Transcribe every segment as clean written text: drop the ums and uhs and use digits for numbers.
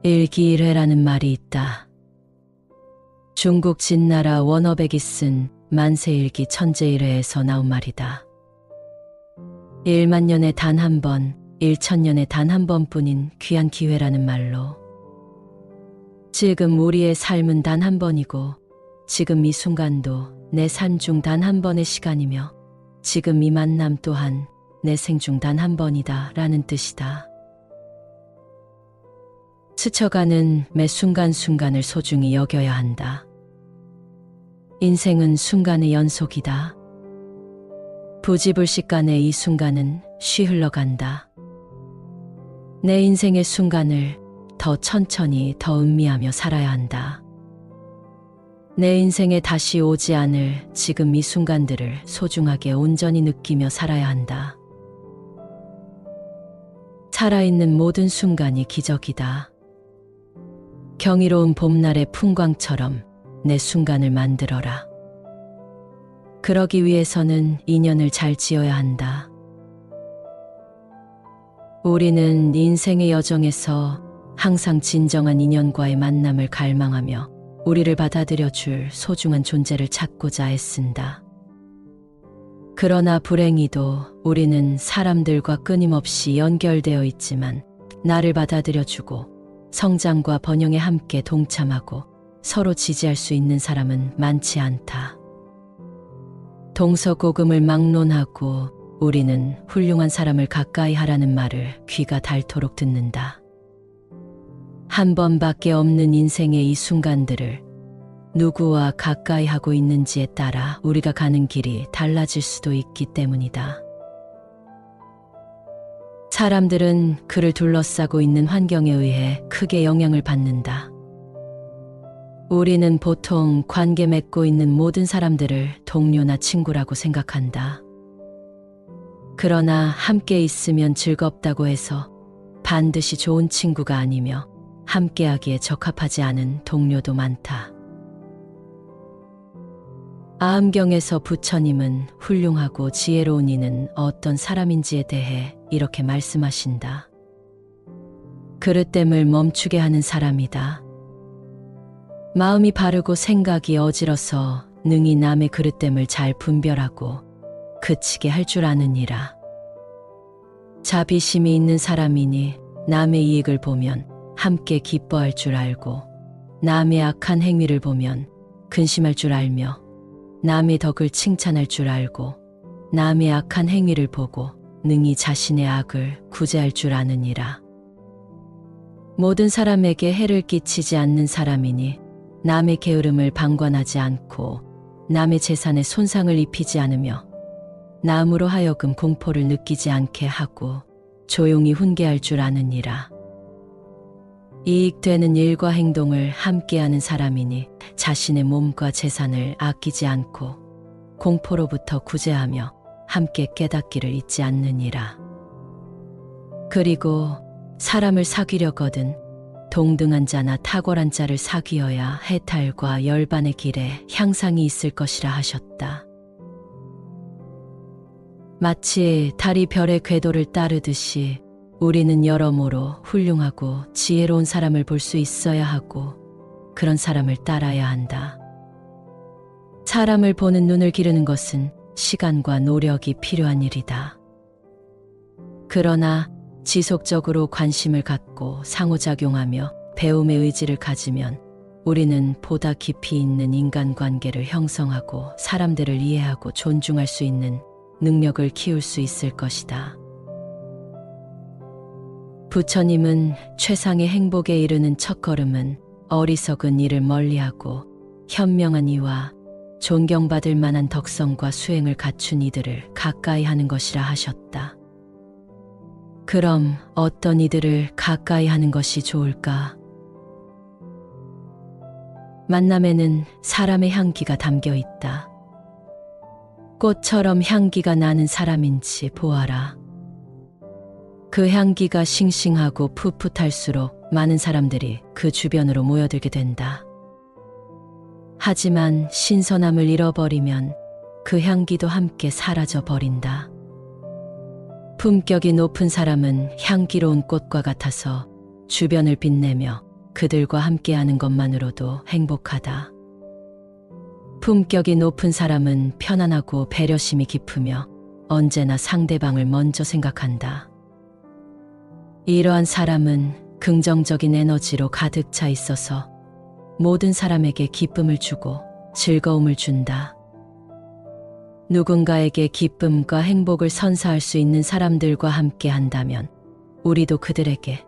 일기일회라는 말이 있다. 중국 진나라 원어백이 쓴 만세일기 천재일회에서 나온 말이다. 1만 년에 단 한 번, 1천년에 단 한 번뿐인 귀한 기회라는 말로 지금 우리의 삶은 단 한 번이고 지금 이 순간도 내 삶 중 단 한 번의 시간이며 지금 이 만남 또한 내 생 중 단 한 번이다 라는 뜻이다. 스쳐가는 매 순간순간을 소중히 여겨야 한다. 인생은 순간의 연속이다. 부지불식간의 이 순간은 쉬 흘러간다. 내 인생의 순간을 더 천천히 더 음미하며 살아야 한다. 내 인생에 다시 오지 않을 지금 이 순간들을 소중하게 온전히 느끼며 살아야 한다. 살아있는 모든 순간이 기적이다. 경이로운 봄날의 풍광처럼 내 순간을 만들어라. 그러기 위해서는 인연을 잘 지어야 한다. 우리는 인생의 여정에서 항상 진정한 인연과의 만남을 갈망하며 우리를 받아들여줄 소중한 존재를 찾고자 애쓴다. 그러나 불행히도 우리는 사람들과 끊임없이 연결되어 있지만 나를 받아들여주고 성장과 번영에 함께 동참하고 서로 지지할 수 있는 사람은 많지 않다. 동서고금을 막론하고 우리는 훌륭한 사람을 가까이 하라는 말을 귀가 닳도록 듣는다. 한 번밖에 없는 인생의 이 순간들을 누구와 가까이 하고 있는지에 따라 우리가 가는 길이 달라질 수도 있기 때문이다. 사람들은 그를 둘러싸고 있는 환경에 의해 크게 영향을 받는다. 우리는 보통 관계 맺고 있는 모든 사람들을 동료나 친구라고 생각한다. 그러나 함께 있으면 즐겁다고 해서 반드시 좋은 친구가 아니며 함께하기에 적합하지 않은 동료도 많다. 아함경에서 부처님은 훌륭하고 지혜로운 이는 어떤 사람인지에 대해 이렇게 말씀하신다. 그릇됨을 멈추게 하는 사람이다. 마음이 바르고 생각이 어지러서 능히 남의 그릇됨을 잘 분별하고 그치게 할 줄 아느니라. 자비심이 있는 사람이니 남의 이익을 보면 함께 기뻐할 줄 알고 남의 악한 행위를 보면 근심할 줄 알며 남의 덕을 칭찬할 줄 알고 남의 악한 행위를 보고 능히 자신의 악을 구제할 줄 아느니라. 모든 사람에게 해를 끼치지 않는 사람이니 남의 게으름을 방관하지 않고 남의 재산에 손상을 입히지 않으며 남으로 하여금 공포를 느끼지 않게 하고 조용히 훈계할 줄 아느니라. 이익되는 일과 행동을 함께하는 사람이니 자신의 몸과 재산을 아끼지 않고 공포로부터 구제하며 함께 깨닫기를 잊지 않느니라. 그리고 사람을 사귀려거든 동등한 자나 탁월한 자를 사귀어야 해탈과 열반의 길에 향상이 있을 것이라 하셨다. 마치 달이 별의 궤도를 따르듯이 우리는 여러모로 훌륭하고 지혜로운 사람을 볼 수 있어야 하고 그런 사람을 따라야 한다. 사람을 보는 눈을 기르는 것은 시간과 노력이 필요한 일이다. 그러나 지속적으로 관심을 갖고 상호작용하며 배움의 의지를 가지면 우리는 보다 깊이 있는 인간관계를 형성하고 사람들을 이해하고 존중할 수 있는 능력을 키울 수 있을 것이다. 부처님은 최상의 행복에 이르는 첫걸음은 어리석은 일을 멀리하고 현명한 이와 존경받을 만한 덕성과 수행을 갖춘 이들을 가까이 하는 것이라 하셨다. 그럼 어떤 이들을 가까이 하는 것이 좋을까? 만남에는 사람의 향기가 담겨 있다. 꽃처럼 향기가 나는 사람인지 보아라. 그 향기가 싱싱하고 풋풋할수록 많은 사람들이 그 주변으로 모여들게 된다. 하지만 신선함을 잃어버리면 그 향기도 함께 사라져 버린다. 품격이 높은 사람은 향기로운 꽃과 같아서 주변을 빛내며 그들과 함께하는 것만으로도 행복하다. 품격이 높은 사람은 편안하고 배려심이 깊으며 언제나 상대방을 먼저 생각한다. 이러한 사람은 긍정적인 에너지로 가득 차 있어서 모든 사람에게 기쁨을 주고 즐거움을 준다. 누군가에게 기쁨과 행복을 선사할 수 있는 사람들과 함께 한다면 우리도 그들에게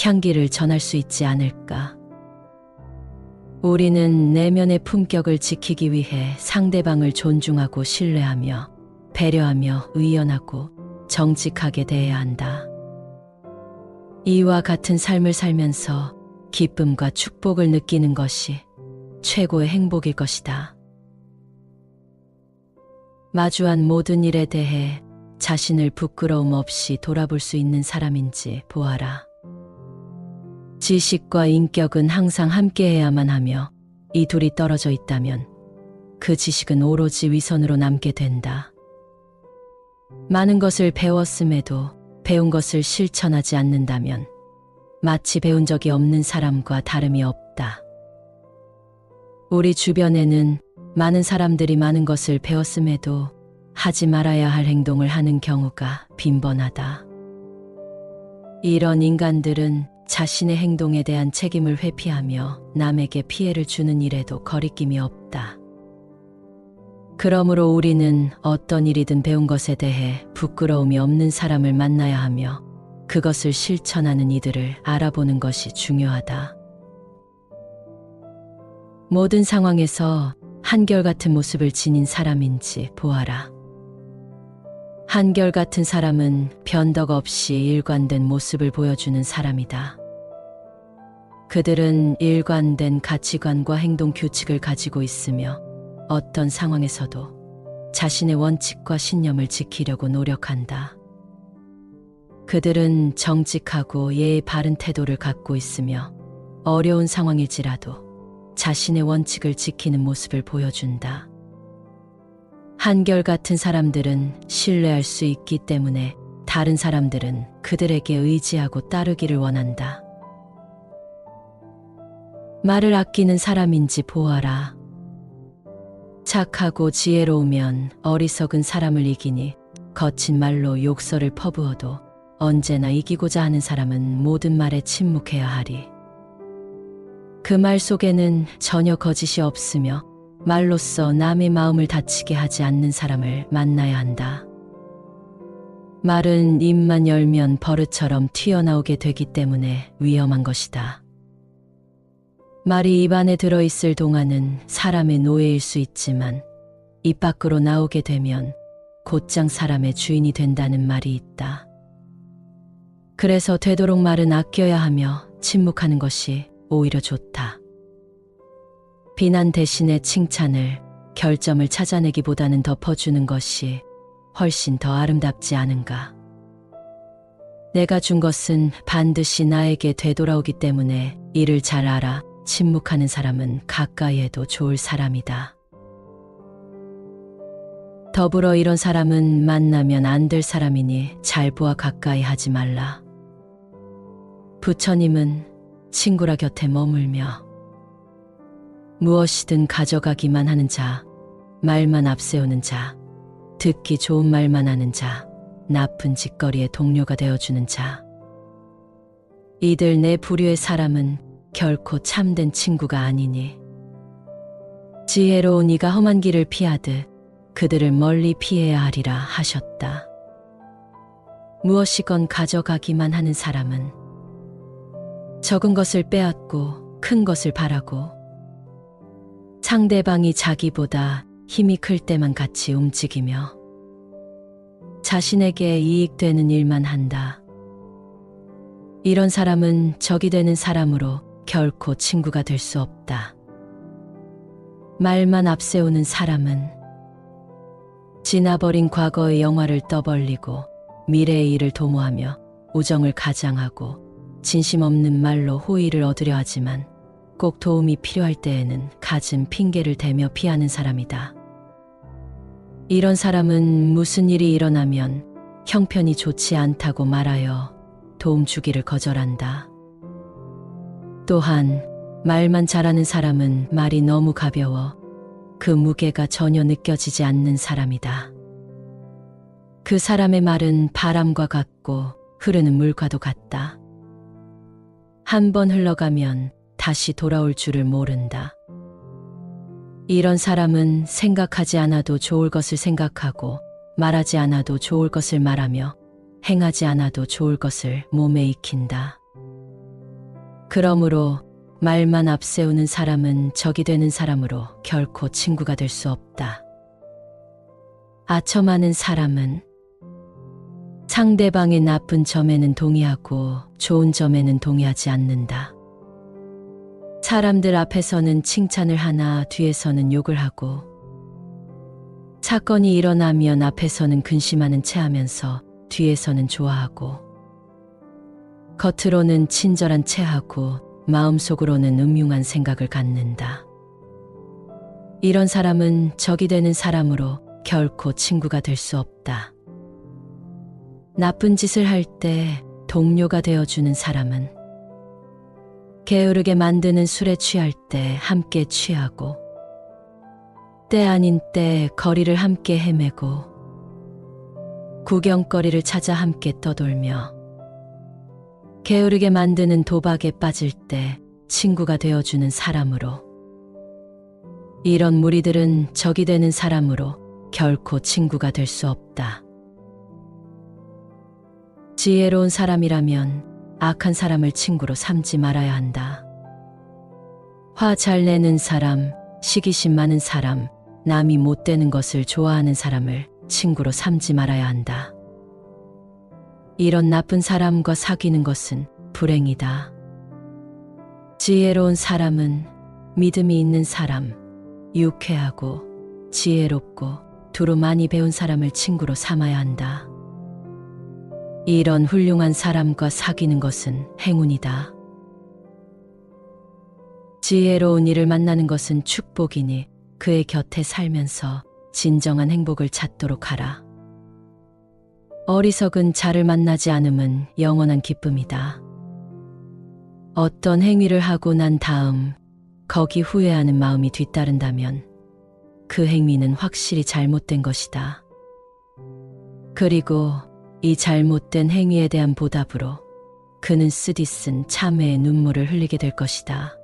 향기를 전할 수 있지 않을까. 우리는 내면의 품격을 지키기 위해 상대방을 존중하고 신뢰하며 배려하며 의연하고 정직하게 대해야 한다. 이와 같은 삶을 살면서 기쁨과 축복을 느끼는 것이 최고의 행복일 것이다. 마주한 모든 일에 대해 자신을 부끄러움 없이 돌아볼 수 있는 사람인지 보아라. 지식과 인격은 항상 함께해야만 하며 이 둘이 떨어져 있다면 그 지식은 오로지 위선으로 남게 된다. 많은 것을 배웠음에도 배운 것을 실천하지 않는다면 마치 배운 적이 없는 사람과 다름이 없다. 우리 주변에는 많은 사람들이 많은 것을 배웠음에도 하지 말아야 할 행동을 하는 경우가 빈번하다. 이런 인간들은 자신의 행동에 대한 책임을 회피하며 남에게 피해를 주는 일에도 거리낌이 없다. 그러므로 우리는 어떤 일이든 배운 것에 대해 부끄러움이 없는 사람을 만나야 하며 그것을 실천하는 이들을 알아보는 것이 중요하다. 모든 상황에서 한결같은 모습을 지닌 사람인지 보아라. 한결같은 사람은 변덕 없이 일관된 모습을 보여주는 사람이다. 그들은 일관된 가치관과 행동 규칙을 가지고 있으며 어떤 상황에서도 자신의 원칙과 신념을 지키려고 노력한다. 그들은 정직하고 예의 바른 태도를 갖고 있으며 어려운 상황일지라도 자신의 원칙을 지키는 모습을 보여준다. 한결같은 사람들은 신뢰할 수 있기 때문에 다른 사람들은 그들에게 의지하고 따르기를 원한다. 말을 아끼는 사람인지 보아라. 착하고 지혜로우면 어리석은 사람을 이기니 거친 말로 욕설을 퍼부어도 언제나 이기고자 하는 사람은 모든 말에 침묵해야 하리. 그 말 속에는 전혀 거짓이 없으며 말로써 남의 마음을 다치게 하지 않는 사람을 만나야 한다. 말은 입만 열면 버릇처럼 튀어나오게 되기 때문에 위험한 것이다. 말이 입 안에 들어있을 동안은 사람의 노예일 수 있지만 입 밖으로 나오게 되면 곧장 사람의 주인이 된다는 말이 있다. 그래서 되도록 말은 아껴야 하며 침묵하는 것이 오히려 좋다. 비난 대신에 칭찬을, 결점을 찾아내기보다는 덮어주는 것이 훨씬 더 아름답지 않은가. 내가 준 것은 반드시 나에게 되돌아오기 때문에 이를 잘 알아 침묵하는 사람은 가까이 해도 좋을 사람이다. 더불어 이런 사람은 만나면 안 될 사람이니 잘 보아 가까이 하지 말라. 부처님은 친구라 곁에 머물며 무엇이든 가져가기만 하는 자, 말만 앞세우는 자, 듣기 좋은 말만 하는 자, 나쁜 짓거리의 동료가 되어주는 자. 이들 네 부류의 사람은 결코 참된 친구가 아니니 지혜로운 이가 험한 길을 피하듯 그들을 멀리 피해야 하리라 하셨다. 무엇이건 가져가기만 하는 사람은 적은 것을 빼앗고 큰 것을 바라고 상대방이 자기보다 힘이 클 때만 같이 움직이며 자신에게 이익되는 일만 한다. 이런 사람은 적이 되는 사람으로 결코 친구가 될 수 없다. 말만 앞세우는 사람은 지나버린 과거의 영화를 떠벌리고 미래의 일을 도모하며 우정을 가장하고 진심 없는 말로 호의를 얻으려 하지만 꼭 도움이 필요할 때에는 갖은 핑계를 대며 피하는 사람이다. 이런 사람은 무슨 일이 일어나면 형편이 좋지 않다고 말하여 도움 주기를 거절한다. 또한 말만 잘하는 사람은 말이 너무 가벼워 그 무게가 전혀 느껴지지 않는 사람이다. 그 사람의 말은 바람과 같고 흐르는 물과도 같다. 한 번 흘러가면 다시 돌아올 줄을 모른다. 이런 사람은 생각하지 않아도 좋을 것을 생각하고 말하지 않아도 좋을 것을 말하며 행하지 않아도 좋을 것을 몸에 익힌다. 그러므로 말만 앞세우는 사람은 적이 되는 사람으로 결코 친구가 될 수 없다. 아첨하는 사람은 상대방의 나쁜 점에는 동의하고 좋은 점에는 동의하지 않는다. 사람들 앞에서는 칭찬을 하나 뒤에서는 욕을 하고 사건이 일어나면 앞에서는 근심하는 체 하면서 뒤에서는 좋아하고 겉으로는 친절한 체 하고 마음속으로는 음흉한 생각을 갖는다. 이런 사람은 적이 되는 사람으로 결코 친구가 될 수 없다. 나쁜 짓을 할 때 동료가 되어주는 사람은 게으르게 만드는 술에 취할 때 함께 취하고 때 아닌 때 거리를 함께 헤매고 구경거리를 찾아 함께 떠돌며 게으르게 만드는 도박에 빠질 때 친구가 되어주는 사람으로 이런 무리들은 적이 되는 사람으로 결코 친구가 될 수 없다. 지혜로운 사람이라면 악한 사람을 친구로 삼지 말아야 한다. 화 잘 내는 사람, 시기심 많은 사람, 남이 못 되는 것을 좋아하는 사람을 친구로 삼지 말아야 한다. 이런 나쁜 사람과 사귀는 것은 불행이다. 지혜로운 사람은 믿음이 있는 사람, 유쾌하고 지혜롭고 두루 많이 배운 사람을 친구로 삼아야 한다. 이런 훌륭한 사람과 사귀는 것은 행운이다. 지혜로운 이를 만나는 것은 축복이니 그의 곁에 살면서 진정한 행복을 찾도록 하라. 어리석은 자를 만나지 않음은 영원한 기쁨이다. 어떤 행위를 하고 난 다음 거기 후회하는 마음이 뒤따른다면 그 행위는 확실히 잘못된 것이다. 그리고 이 잘못된 행위에 대한 보답으로 그는 쓰디쓴 참회의 눈물을 흘리게 될 것이다.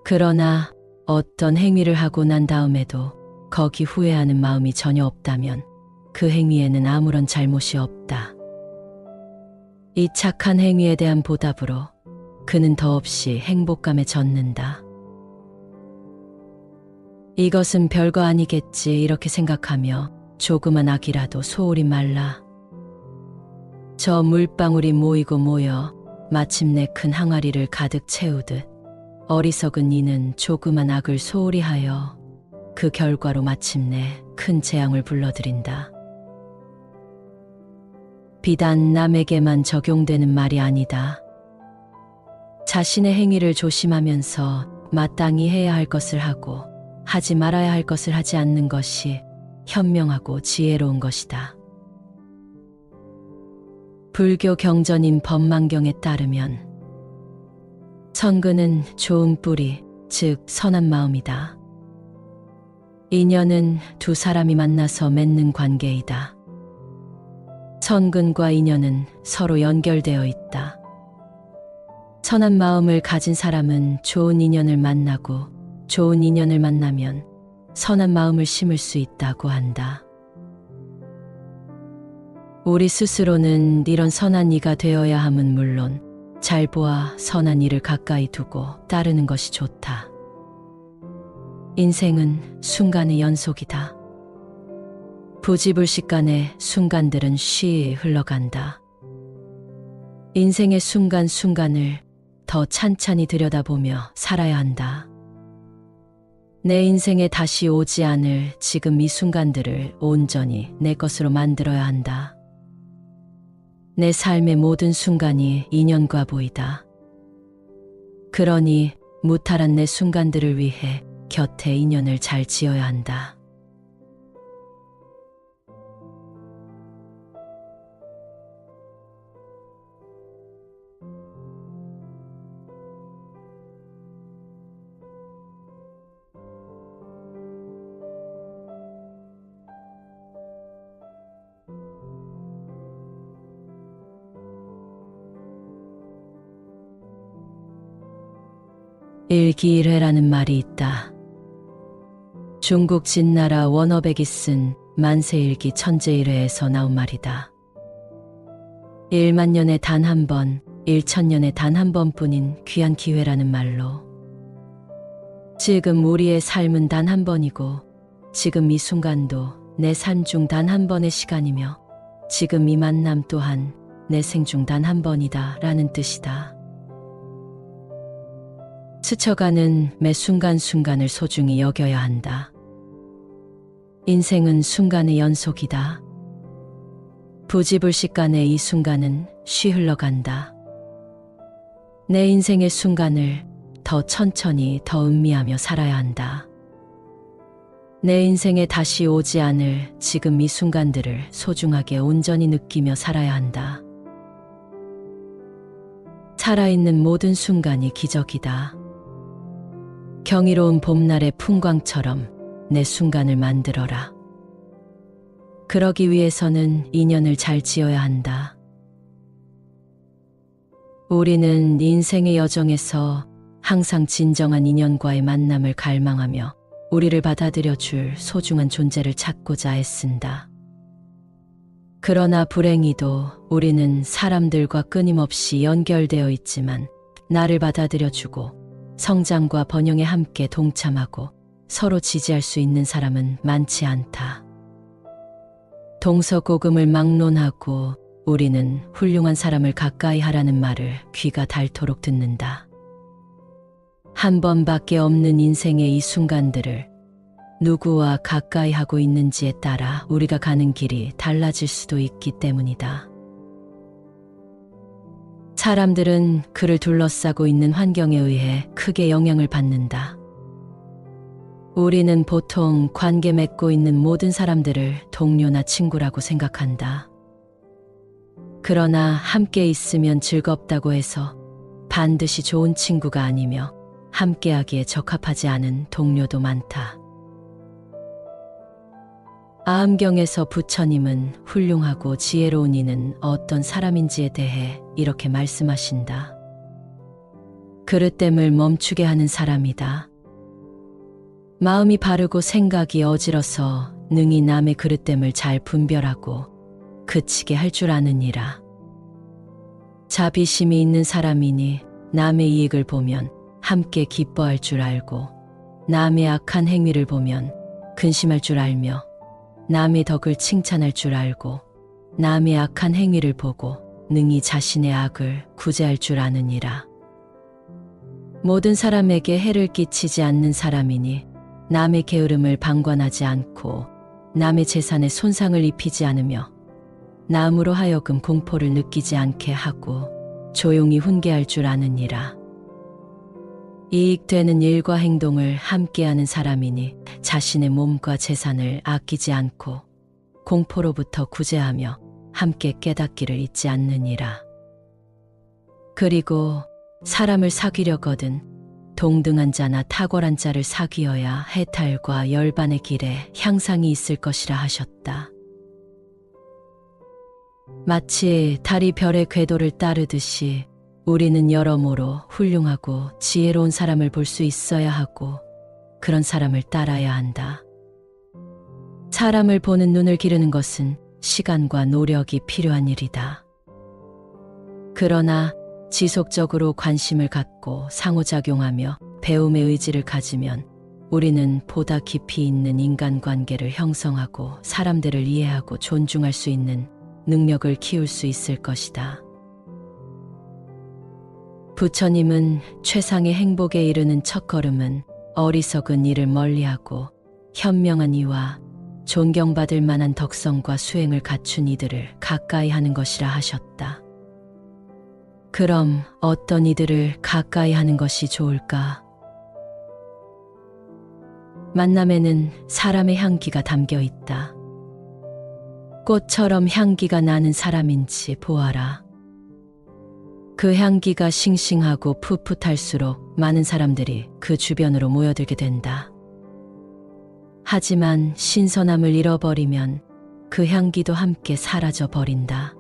그러나 어떤 행위를 하고 난 다음에도 거기 후회하는 마음이 전혀 없다면 그 행위에는 아무런 잘못이 없다. 이 착한 행위에 대한 보답으로 그는 더없이 행복감에 젖는다. 이것은 별거 아니겠지 이렇게 생각하며 조그만 악이라도 소홀히 말라. 저 물방울이 모이고 모여 마침내 큰 항아리를 가득 채우듯 어리석은 이는 조그만 악을 소홀히 하여 그 결과로 마침내 큰 재앙을 불러들인다. 비단 남에게만 적용되는 말이 아니다. 자신의 행위를 조심하면서 마땅히 해야 할 것을 하고 하지 말아야 할 것을 하지 않는 것이 현명하고 지혜로운 것이다. 불교 경전인 법망경에 따르면 선근은 좋은 뿌리, 즉 선한 마음이다. 인연은 두 사람이 만나서 맺는 관계이다. 선근과 인연은 서로 연결되어 있다. 선한 마음을 가진 사람은 좋은 인연을 만나고 좋은 인연을 만나면 선한 마음을 심을 수 있다고 한다. 우리 스스로는 이런 선한 이가 되어야 함은 물론 잘 보아 선한 일을 가까이 두고 따르는 것이 좋다. 인생은 순간의 연속이다. 부지불식간의 순간들은 쉬이 흘러간다. 인생의 순간순간을 더 찬찬히 들여다보며 살아야 한다. 내 인생에 다시 오지 않을 지금 이 순간들을 온전히 내 것으로 만들어야 한다. 내 삶의 모든 순간이 인연과 보이다. 그러니 무탈한 내 순간들을 위해 곁에 인연을 잘 지어야 한다. 일기일회라는 말이 있다. 중국 진나라 원어백이 쓴 만세일기 천재일회에서 나온 말이다. 1만 년에 단 한 번, 1천년에 단 한 번뿐인 귀한 기회라는 말로 지금 우리의 삶은 단 한 번이고 지금 이 순간도 내 삶 중 단 한 번의 시간이며 지금 이 만남 또한 내 생 중 단 한 번이다 라는 뜻이다. 스쳐가는 매 순간순간을 소중히 여겨야 한다. 인생은 순간의 연속이다. 부지불식간의 이 순간은 쉬 흘러간다. 내 인생의 순간을 더 천천히 더 음미하며 살아야 한다. 내 인생에 다시 오지 않을 지금 이 순간들을 소중하게 온전히 느끼며 살아야 한다. 살아있는 모든 순간이 기적이다. 경이로운 봄날의 풍광처럼 내 순간을 만들어라. 그러기 위해서는 인연을 잘 지어야 한다. 우리는 인생의 여정에서 항상 진정한 인연과의 만남을 갈망하며 우리를 받아들여줄 소중한 존재를 찾고자 애쓴다. 그러나 불행히도 우리는 사람들과 끊임없이 연결되어 있지만 나를 받아들여주고 성장과 번영에 함께 동참하고 서로 지지할 수 있는 사람은 많지 않다. 동서고금을 막론하고 우리는 훌륭한 사람을 가까이 하라는 말을 귀가 닳도록 듣는다. 한 번밖에 없는 인생의 이 순간들을 누구와 가까이 하고 있는지에 따라 우리가 가는 길이 달라질 수도 있기 때문이다. 사람들은 그를 둘러싸고 있는 환경에 의해 크게 영향을 받는다. 우리는 보통 관계 맺고 있는 모든 사람들을 동료나 친구라고 생각한다. 그러나 함께 있으면 즐겁다고 해서 반드시 좋은 친구가 아니며 함께하기에 적합하지 않은 동료도 많다. 아함경에서 부처님은 훌륭하고 지혜로운 이는 어떤 사람인지에 대해 이렇게 말씀하신다. 그릇됨을 멈추게 하는 사람이다. 마음이 바르고 생각이 어지러서 능히 남의 그릇됨을 잘 분별하고 그치게 할 줄 아느니라. 자비심이 있는 사람이니 남의 이익을 보면 함께 기뻐할 줄 알고 남의 악한 행위를 보면 근심할 줄 알며 남의 덕을 칭찬할 줄 알고 남의 악한 행위를 보고 능히 자신의 악을 구제할 줄 아느니라. 모든 사람에게 해를 끼치지 않는 사람이니 남의 게으름을 방관하지 않고 남의 재산에 손상을 입히지 않으며 남으로 하여금 공포를 느끼지 않게 하고 조용히 훈계할 줄 아느니라. 이익되는 일과 행동을 함께하는 사람이니 자신의 몸과 재산을 아끼지 않고 공포로부터 구제하며 함께 깨닫기를 잊지 않느니라. 그리고 사람을 사귀려거든 동등한 자나 탁월한 자를 사귀어야 해탈과 열반의 길에 향상이 있을 것이라 하셨다. 마치 달이 별의 궤도를 따르듯이 우리는 여러모로 훌륭하고 지혜로운 사람을 볼 수 있어야 하고 그런 사람을 따라야 한다. 사람을 보는 눈을 기르는 것은 시간과 노력이 필요한 일이다. 그러나 지속적으로 관심을 갖고 상호작용하며 배움의 의지를 가지면 우리는 보다 깊이 있는 인간관계를 형성하고 사람들을 이해하고 존중할 수 있는 능력을 키울 수 있을 것이다. 부처님은 최상의 행복에 이르는 첫걸음은 어리석은 일을 멀리하고 현명한 이와 존경받을 만한 덕성과 수행을 갖춘 이들을 가까이 하는 것이라 하셨다. 그럼 어떤 이들을 가까이 하는 것이 좋을까? 만남에는 사람의 향기가 담겨 있다. 꽃처럼 향기가 나는 사람인지 보아라. 그 향기가 싱싱하고 풋풋할수록 많은 사람들이 그 주변으로 모여들게 된다. 하지만 신선함을 잃어버리면 그 향기도 함께 사라져 버린다.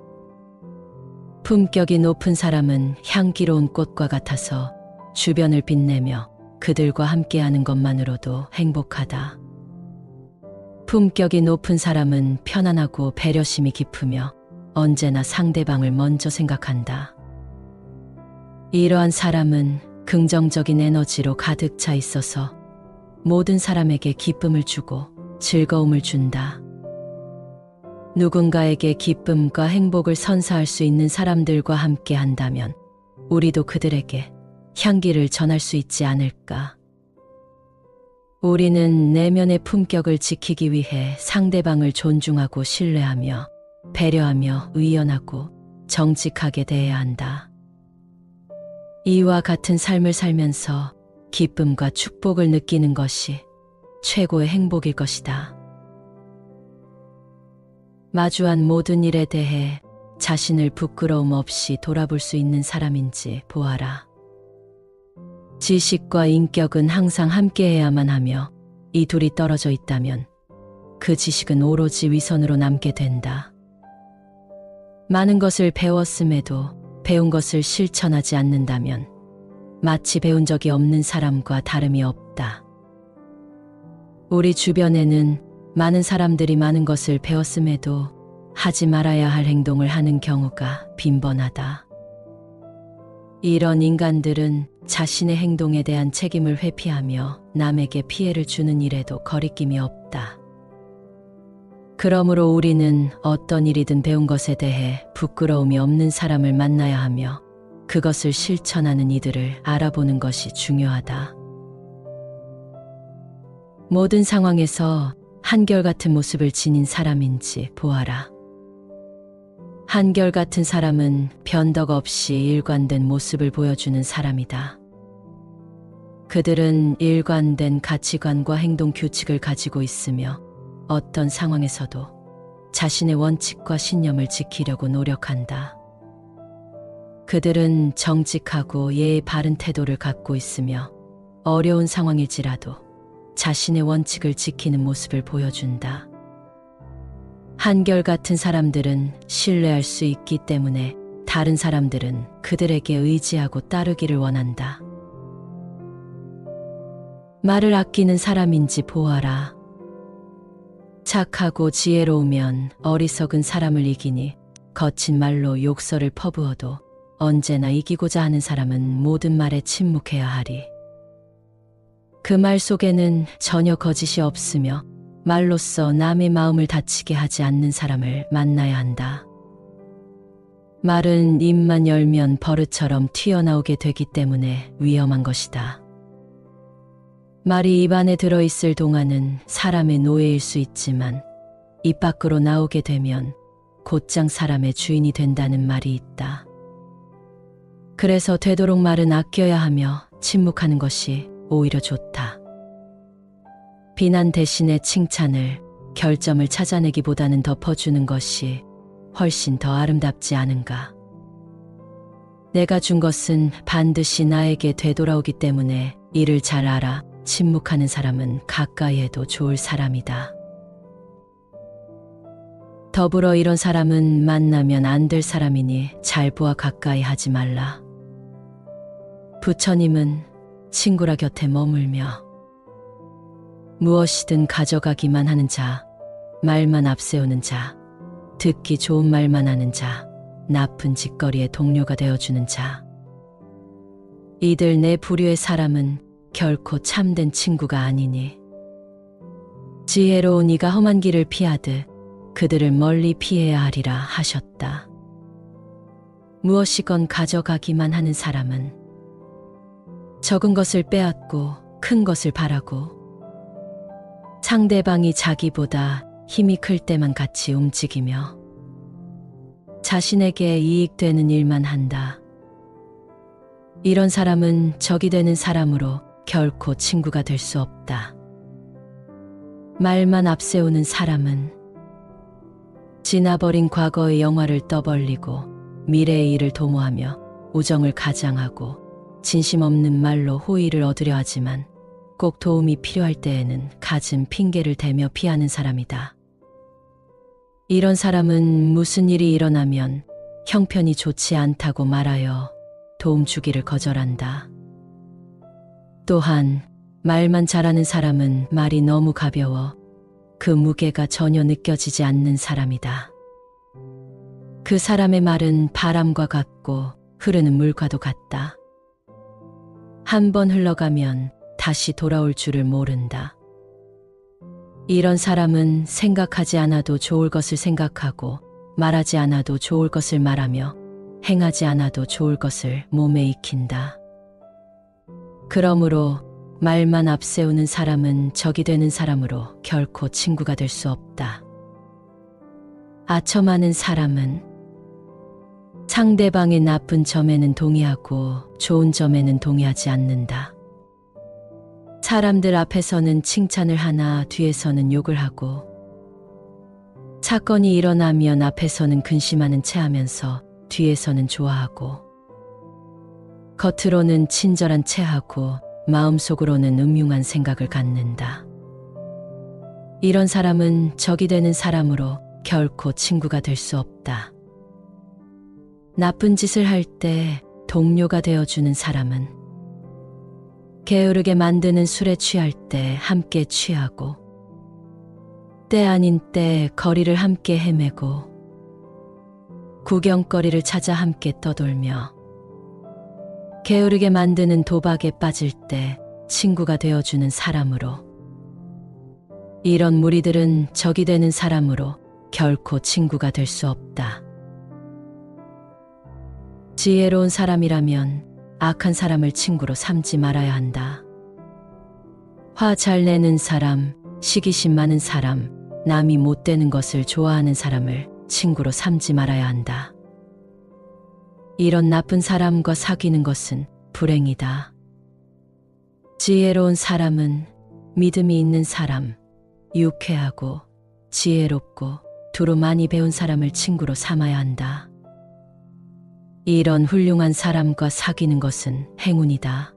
품격이 높은 사람은 향기로운 꽃과 같아서 주변을 빛내며 그들과 함께하는 것만으로도 행복하다. 품격이 높은 사람은 편안하고 배려심이 깊으며 언제나 상대방을 먼저 생각한다. 이러한 사람은 긍정적인 에너지로 가득 차 있어서 모든 사람에게 기쁨을 주고 즐거움을 준다. 누군가에게 기쁨과 행복을 선사할 수 있는 사람들과 함께 한다면 우리도 그들에게 향기를 전할 수 있지 않을까. 우리는 내면의 품격을 지키기 위해 상대방을 존중하고 신뢰하며 배려하며 의연하고 정직하게 대해야 한다. 이와 같은 삶을 살면서 기쁨과 축복을 느끼는 것이 최고의 행복일 것이다. 마주한 모든 일에 대해 자신을 부끄러움 없이 돌아볼 수 있는 사람인지 보아라. 지식과 인격은 항상 함께해야만 하며 이 둘이 떨어져 있다면 그 지식은 오로지 위선으로 남게 된다. 많은 것을 배웠음에도 배운 것을 실천하지 않는다면 마치 배운 적이 없는 사람과 다름이 없다. 우리 주변에는 많은 사람들이 많은 것을 배웠음에도 하지 말아야 할 행동을 하는 경우가 빈번하다. 이런 인간들은 자신의 행동에 대한 책임을 회피하며 남에게 피해를 주는 일에도 거리낌이 없다. 그러므로 우리는 어떤 일이든 배운 것에 대해 부끄러움이 없는 사람을 만나야 하며 그것을 실천하는 이들을 알아보는 것이 중요하다. 모든 상황에서 한결같은 모습을 지닌 사람인지 보아라. 한결같은 사람은 변덕 없이 일관된 모습을 보여주는 사람이다. 그들은 일관된 가치관과 행동 규칙을 가지고 있으며 어떤 상황에서도 자신의 원칙과 신념을 지키려고 노력한다. 그들은 정직하고 예의 바른 태도를 갖고 있으며 어려운 상황일지라도 자신의 원칙을 지키는 모습을 보여준다. 한결같은 사람들은 신뢰할 수 있기 때문에 다른 사람들은 그들에게 의지하고 따르기를 원한다. 말을 아끼는 사람인지 보아라. 착하고 지혜로우면 어리석은 사람을 이기니 거친 말로 욕설을 퍼부어도 언제나 이기고자 하는 사람은 모든 말에 침묵해야 하리. 그 말 속에는 전혀 거짓이 없으며 말로써 남의 마음을 다치게 하지 않는 사람을 만나야 한다. 말은 입만 열면 버릇처럼 튀어나오게 되기 때문에 위험한 것이다. 말이 입 안에 들어있을 동안은 사람의 노예일 수 있지만 입 밖으로 나오게 되면 곧장 사람의 주인이 된다는 말이 있다. 그래서 되도록 말은 아껴야 하며 침묵하는 것이 오히려 좋다. 비난 대신에 칭찬을, 결점을 찾아내기보다는 덮어주는 것이 훨씬 더 아름답지 않은가. 내가 준 것은 반드시 나에게 되돌아오기 때문에 이를 잘 알아 침묵하는 사람은 가까이 해도 좋을 사람이다. 더불어 이런 사람은 만나면 안 될 사람이니 잘 보아 가까이 하지 말라. 부처님은 친구라 곁에 머물며 무엇이든 가져가기만 하는 자, 말만 앞세우는 자, 듣기 좋은 말만 하는 자, 나쁜 짓거리의 동료가 되어주는 자. 이들 내 부류의 사람은 결코 참된 친구가 아니니 지혜로운 이가 험한 길을 피하듯 그들을 멀리 피해야 하리라 하셨다. 무엇이건 가져가기만 하는 사람은 적은 것을 빼앗고 큰 것을 바라고 상대방이 자기보다 힘이 클 때만 같이 움직이며 자신에게 이익되는 일만 한다. 이런 사람은 적이 되는 사람으로 결코 친구가 될 수 없다. 말만 앞세우는 사람은 지나버린 과거의 영화를 떠벌리고 미래의 일을 도모하며 우정을 가장하고 진심 없는 말로 호의를 얻으려 하지만 꼭 도움이 필요할 때에는 갖은 핑계를 대며 피하는 사람이다. 이런 사람은 무슨 일이 일어나면 형편이 좋지 않다고 말하여 도움 주기를 거절한다. 또한 말만 잘하는 사람은 말이 너무 가벼워 그 무게가 전혀 느껴지지 않는 사람이다. 그 사람의 말은 바람과 같고 흐르는 물과도 같다. 한 번 흘러가면 다시 돌아올 줄을 모른다. 이런 사람은 생각하지 않아도 좋을 것을 생각하고 말하지 않아도 좋을 것을 말하며 행하지 않아도 좋을 것을 몸에 익힌다. 그러므로 말만 앞세우는 사람은 적이 되는 사람으로 결코 친구가 될 수 없다. 아첨하는 사람은 상대방의 나쁜 점에는 동의하고 좋은 점에는 동의하지 않는다. 사람들 앞에서는 칭찬을 하나 뒤에서는 욕을 하고, 사건이 일어나면 앞에서는 근심하는 체 하면서 뒤에서는 좋아하고, 겉으로는 친절한 체 하고 마음속으로는 음흉한 생각을 갖는다. 이런 사람은 적이 되는 사람으로 결코 친구가 될 수 없다. 나쁜 짓을 할 때 동료가 되어주는 사람은 게으르게 만드는 술에 취할 때 함께 취하고, 때 아닌 때 거리를 함께 헤매고, 구경거리를 찾아 함께 떠돌며, 게으르게 만드는 도박에 빠질 때 친구가 되어주는 사람으로, 이런 무리들은 적이 되는 사람으로 결코 친구가 될 수 없다. 지혜로운 사람이라면 악한 사람을 친구로 삼지 말아야 한다. 화 잘 내는 사람, 시기심 많은 사람, 남이 못 되는 것을 좋아하는 사람을 친구로 삼지 말아야 한다. 이런 나쁜 사람과 사귀는 것은 불행이다. 지혜로운 사람은 믿음이 있는 사람, 유쾌하고 지혜롭고 두루 많이 배운 사람을 친구로 삼아야 한다. 이런 훌륭한 사람과 사귀는 것은 행운이다.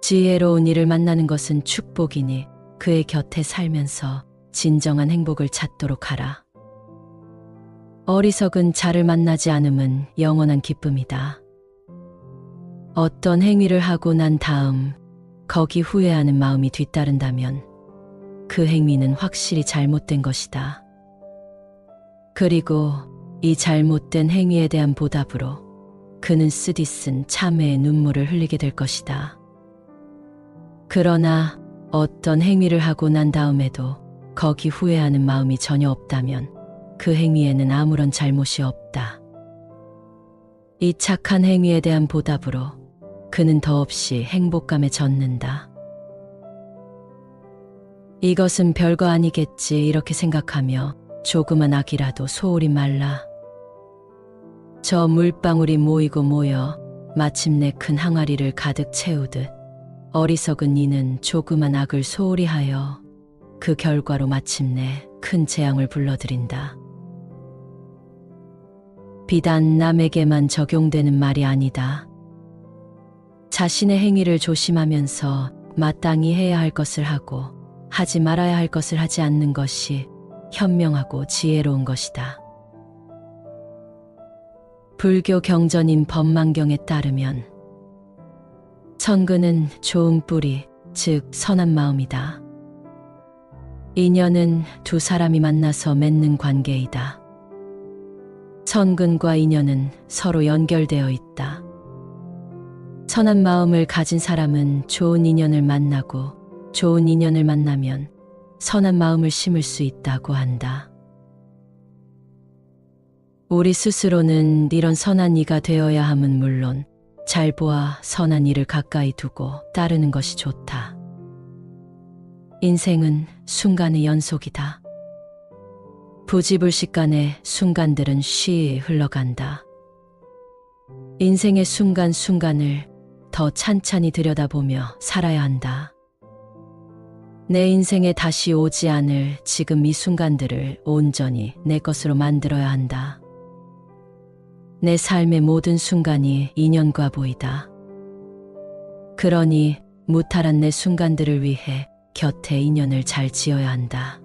지혜로운 이를 만나는 것은 축복이니 그의 곁에 살면서 진정한 행복을 찾도록 하라. 어리석은 자를 만나지 않음은 영원한 기쁨이다. 어떤 행위를 하고 난 다음 거기 후회하는 마음이 뒤따른다면 그 행위는 확실히 잘못된 것이다. 그리고 이 잘못된 행위에 대한 보답으로 그는 쓰디쓴 참회의 눈물을 흘리게 될 것이다. 그러나 어떤 행위를 하고 난 다음에도 거기 후회하는 마음이 전혀 없다면 그 행위에는 아무런 잘못이 없다. 이 착한 행위에 대한 보답으로 그는 더없이 행복감에 젖는다. 이것은 별거 아니겠지 이렇게 생각하며 조그만 악이라도 소홀히 말라. 저 물방울이 모이고 모여 마침내 큰 항아리를 가득 채우듯 어리석은 이는 조그만 악을 소홀히 하여 그 결과로 마침내 큰 재앙을 불러들인다. 비단 남에게만 적용되는 말이 아니다. 자신의 행위를 조심하면서 마땅히 해야 할 것을 하고 하지 말아야 할 것을 하지 않는 것이 현명하고 지혜로운 것이다. 불교 경전인 법망경에 따르면 천근은 좋은 뿌리, 즉 선한 마음이다. 인연은 두 사람이 만나서 맺는 관계이다. 천근과 인연은 서로 연결되어 있다. 선한 마음을 가진 사람은 좋은 인연을 만나고 좋은 인연을 만나면 선한 마음을 심을 수 있다고 한다. 우리 스스로는 이런 선한 이가 되어야 함은 물론 잘 보아 선한 일을 가까이 두고 따르는 것이 좋다. 인생은 순간의 연속이다. 부지불식간의 순간들은 쉬이 흘러간다. 인생의 순간순간을 더 찬찬히 들여다보며 살아야 한다. 내 인생에 다시 오지 않을 지금 이 순간들을 온전히 내 것으로 만들어야 한다. 내 삶의 모든 순간이 인연과 보이다. 그러니 무탈한 내 순간들을 위해 곁에 인연을 잘 지어야 한다.